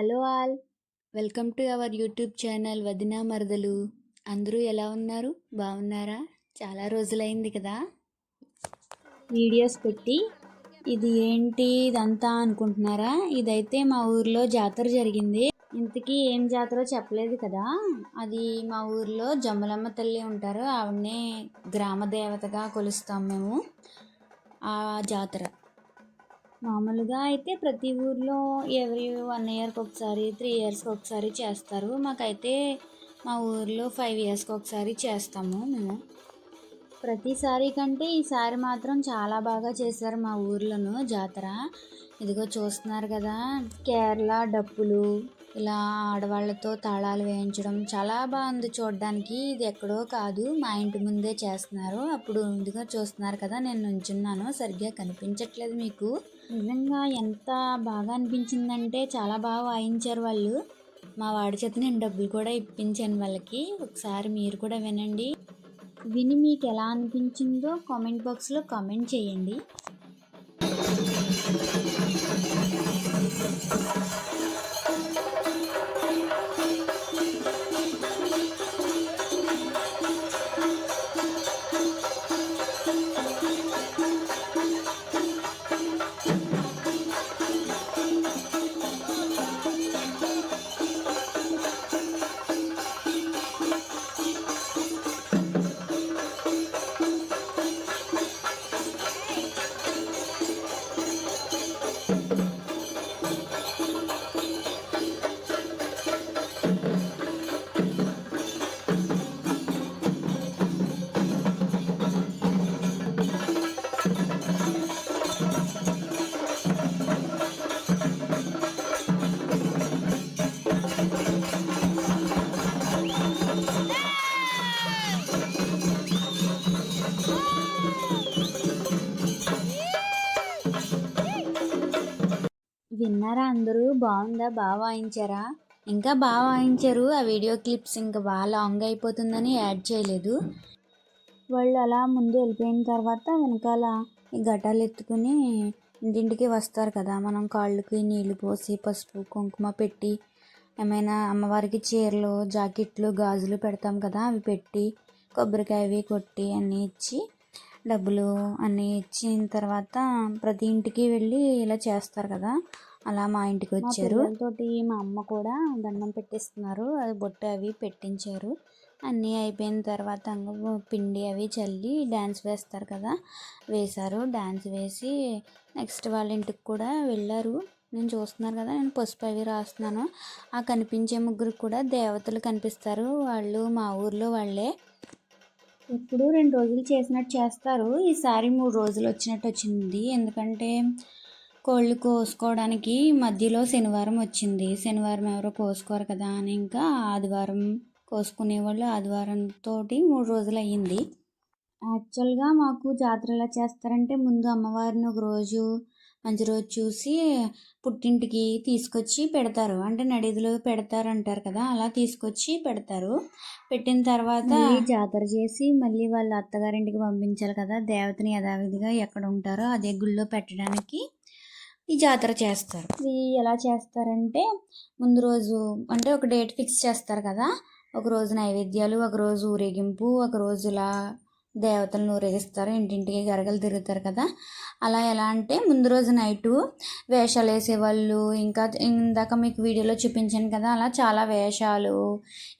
Hello all, welcome to our YouTube channel వదినా మరదలు. అందరూ ఎలా ఉన్నారు? బాగున్నారా? చాలా రోజులైంది కదా వీడియోస్ పెట్టి. ఇది ఏంటి ఇదంతా అనుకుంటున్నారా? ఇదైతే మా ఊర్లో జాతర జరిగింది. ఇంతకీ ఏం జాతర చెప్పలేదు కదా. అది మా ఊర్లో జమ్మలమ్మ తల్లి ఉంటారు, ఆవిడనే గ్రామ దేవతగా కొలుస్తాం మేము. ఆ జాతర మామూలుగా అయితే ప్రతి ఊర్లో ఎవ్రీ 1 ఇయర్కి ఒకసారి 3 ఇయర్స్కి ఒకసారి చేస్తారు. మాకైతే మా ఊర్లో 5 ఇయర్స్కి ఒకసారి చేస్తాము మేము. ప్రతిసారి కంటే ఈసారి మాత్రం చాలా బాగా చేశారు మా ఊర్లోనూ జాతర. ఇదిగో చూస్తున్నారు కదా, కేరళ డప్పులు ఇలా ఆడవాళ్ళతో తాళాలు వేయించడం చాలా బాగుంది చూడడానికి. ఇది ఎక్కడో కాదు, మా ఇంటి ముందే చేస్తున్నారు. అప్పుడు ఇదిగో చూస్తున్నారు కదా, నేను నుంచున్నాను, సరిగ్గా కనిపించట్లేదు మీకు. నిజంగా ఎంత బాగా అనిపించిందంటే చాలా బాగా వాయించారు వాళ్ళు. మా వాడి చేత నేను డబ్బులు కూడా ఇప్పించాను వాళ్ళకి. ఒకసారి మీరు కూడా వినండి, విని మీకు ఎలా అనిపించిందో కామెంట్ బాక్స్లో కామెంట్ చేయండి. విన్నారా అందరూ? బాగుందా? బాగా వాయించారా? ఇంకా బాగా వాయించారు. ఆ వీడియో క్లిప్స్ ఇంకా బాగా లాంగ్ అయిపోతుందని యాడ్ చేయలేదు. వాళ్ళు అలా ముందు వెళ్ళిపోయిన తర్వాత వెనకాల ఈ ఘటాలు ఎత్తుకుని ఇంటింటికి వస్తారు కదా. మనం కాళ్ళకి నీళ్లు పోసి పసుపు కుంకుమ పెట్టి, ఏమైనా అమ్మవారికి చీరలు జాకెట్లు గాజులు పెడతాం కదా, అవి పెట్టి కొబ్బరికాయ అవి కొట్టి అన్నీ ఇచ్చి డబ్బులు అన్నీ ఇచ్చిన తర్వాత ప్రతి ఇంటికి వెళ్ళి ఇలా చేస్తారు కదా. అలా మా ఇంటికి వచ్చారు. తోటి మా అమ్మ కూడా దండం పెట్టిస్తున్నారు, అది బొట్టు అవి పెట్టించారు. అన్నీ అయిపోయిన తర్వాత పిండి అవి చల్లి డ్యాన్స్ వేస్తారు కదా, వేశారు. డ్యాన్స్ వేసి నెక్స్ట్ వాళ్ళ ఇంటికి కూడా వెళ్ళారు. నేను చూస్తున్నారు కదా, నేను పసుపు అవి రాస్తున్నాను. ఆ కనిపించే ముగ్గురు కూడా దేవతలు కనిపిస్తారు. వాళ్ళు మా ఊర్లో వాళ్ళే. ఎప్పుడు 2 రోజులు చేసినట్టు చేస్తారు, ఈసారి 3 రోజులు వచ్చినట్టు వచ్చింది. ఎందుకంటే కోళ్ళు కోసుకోవడానికి మధ్యలో శనివారం వచ్చింది. శనివారం ఎవరో కోసుకోరు కదా అని ఇంకా ఆదివారం కోసుకునేవాళ్ళు. ఆదివారంతో 3 రోజులు అయ్యింది. యాక్చువల్గా మాకు జాతర ఎలా చేస్తారంటే, ముందు అమ్మవారిని ఒక రోజు మంచి రోజు చూసి పుట్టింటికి తీసుకొచ్చి పెడతారు. అంటే నడిదిలో పెడతారు అంటారు కదా, అలా తీసుకొచ్చి పెడతారు. పెట్టిన తర్వాత జాతర చేసి మళ్ళీ వాళ్ళ అత్తగారింటికి పంపించాలి కదా, దేవతని యథావిధిగా ఎక్కడ ఉంటారో అదే గుళ్ళో పెట్టడానికి ఈ జాతర చేస్తారు. ఇది ఎలా చేస్తారంటే, ముందు రోజు అంటే ఒక డేట్ ఫిక్స్ చేస్తారు కదా. ఒక రోజు నైవేద్యాలు, ఒక రోజు ఊరేగింపు, ఒక రోజు ఇలా దేవతలను ఊరేగిస్తారు, ఇంటింటికి గరగలు తిరుగుతారు కదా. అలా ఎలా అంటే, ముందు రోజు నైటు వేషాలు వేసేవాళ్ళు, ఇంకా ఇందాక మీకు వీడియోలో చూపించాను కదా, అలా చాలా వేషాలు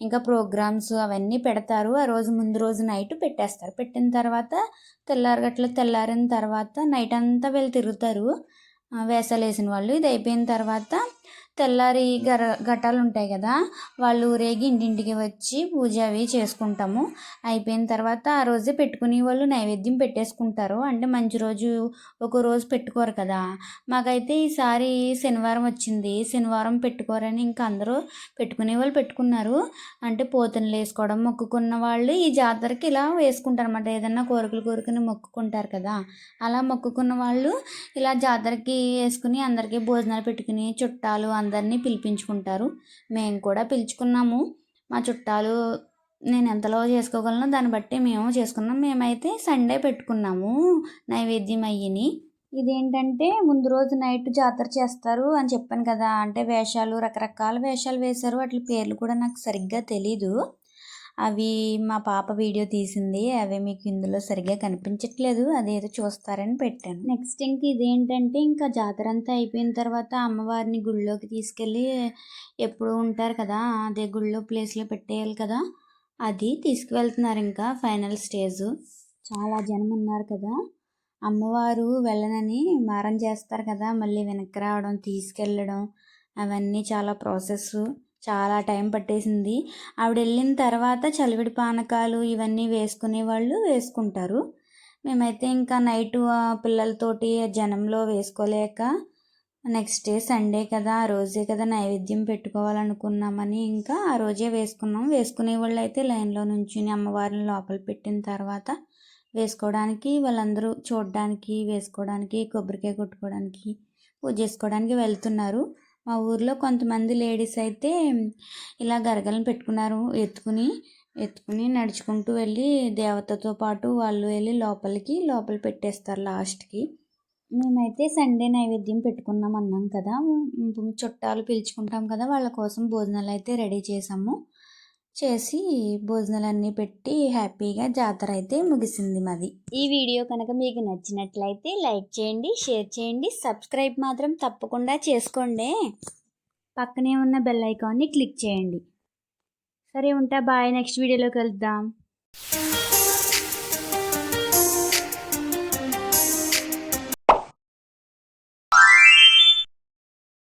ఇంకా ప్రోగ్రామ్స్ అవన్నీ పెడతారు. ఆ రోజు ముందు రోజు నైట్ పెట్టేస్తారు. పెట్టిన తర్వాత తెల్లారిన తర్వాత నైట్ అంతా వీళ్ళు తిరుగుతారు వేషాలు వేసిన వాళ్ళు. ఇది అయిపోయిన తర్వాత తెల్లారి ఘటాలు ఉంటాయి కదా, వాళ్ళు ఊరేగి ఇంటింటికి వచ్చి పూజ అవి చేసుకుంటాము. అయిపోయిన తర్వాత ఆ రోజే పెట్టుకునే వాళ్ళు నైవేద్యం పెట్టేసుకుంటారు. అంటే మంచి రోజు ఒక రోజు పెట్టుకోరు కదా. మాకైతే ఈసారి శనివారం వచ్చింది, శనివారం పెట్టుకోరని ఇంకా అందరూ పెట్టుకునే వాళ్ళు పెట్టుకున్నారు. అంటే పోతనలు వేసుకోవడం, మొక్కుకున్న వాళ్ళు ఈ జాతరకి ఇలా వేసుకుంటారు అన్నమాట. ఏదన్నా కోరికలు కోరుకుని మొక్కుకుంటారు కదా, అలా మొక్కుకున్న వాళ్ళు ఇలా జాతరకి వేసుకుని అందరికీ భోజనాలు పెట్టుకుని చుట్టాలు అందరినీ పిలిపించుకుంటారు. మేము కూడా పిలుచుకున్నాము మా చుట్టాలు. నేను ఎంతలో చేసుకోగలను దాన్ని బట్టి మేము చేసుకున్నాం. మేమైతే సండే పెట్టుకున్నాము నైవేద్యం అయ్యిని. ఇదేంటంటే ముందు రోజు నైట్ జాతర చేస్తారు అని చెప్పాను కదా, అంటే వేషాలు రకరకాల వేషాలు వేశారు. వాటి పేర్లు కూడా నాకు సరిగ్గా తెలీదు. అవి మా పాప వీడియో తీసింది, అవి మీకు ఇందులో సరిగ్గా కనిపించట్లేదు, అదేదో చూస్తారని పెట్టాను. నెక్స్ట్ ఇదేంటంటే ఇంకా జాతర అంతా అయిపోయిన తర్వాత అమ్మవారిని గుళ్ళోకి తీసుకెళ్ళి ఎప్పుడు ఉంటారు కదా అదే గుళ్ళో ప్లేస్లో పెట్టేయాలి కదా, అది తీసుకువెళ్తున్నారు. ఇంకా ఫైనల్ స్టేజ్, చాలా జనం ఉన్నారు కదా. అమ్మవారు వెళ్ళనని మారం చేస్తారు కదా, మళ్ళీ వెనక్కి రావడం తీసుకెళ్ళడం అవన్నీ చాలా ప్రాసెస్, చాలా టైం పట్టేసింది. ఆవిడ వెళ్ళిన తర్వాత చలివిడి పానకాలు ఇవన్నీ వేసుకునే వాళ్ళు వేసుకుంటారు. మేమైతే ఇంకా నైటు పిల్లలతోటి జనంలో వేసుకోలేక నెక్స్ట్ డే సండే కదా, ఆ రోజే కదా నైవేద్యం పెట్టుకోవాలనుకున్నామని ఇంకా ఆ రోజే వేసుకున్నాం. వేసుకునే వాళ్ళు అయితే లైన్లో నుంచుని అమ్మవారిని లోపల పెట్టిన తర్వాత వేసుకోవడానికి, వాళ్ళందరూ చూడడానికి, వేసుకోవడానికి, కొబ్బరికాయ కొట్టుకోవడానికి, పూజ చేసుకోవడానికి వెళ్తున్నారు. మా ఊర్లో కొంతమంది లేడీస్ అయితే ఇలా గరగలను పెట్టుకున్నారు, ఎత్తుకుని నడుచుకుంటూ వెళ్ళి దేవతతో పాటు వాళ్ళు వెళ్ళి లోపల పెట్టేస్తారు లాస్ట్కి. మేమైతే సండే నైవేద్యం పెట్టుకున్నాం అన్నాం కదా, చుట్టాలు పిలుచుకుంటాం కదా, వాళ్ళ కోసం భోజనాలు అయితే రెడీ చేసి భోజనాలన్నీ పెట్టి హ్యాపీగా జాతర అయితే ముగిసింది మాది. ఈ వీడియో కనుక మీకు నచ్చినట్లయితే లైక్ చేయండి, షేర్ చేయండి, సబ్స్క్రైబ్ మాత్రం తప్పకుండా చేసుకోండి. పక్కనే ఉన్న బెల్ ఐకాన్ని క్లిక్ చేయండి. సరే ఉంటా, బాయ్. నెక్స్ట్ వీడియోలో కలుద్దాం.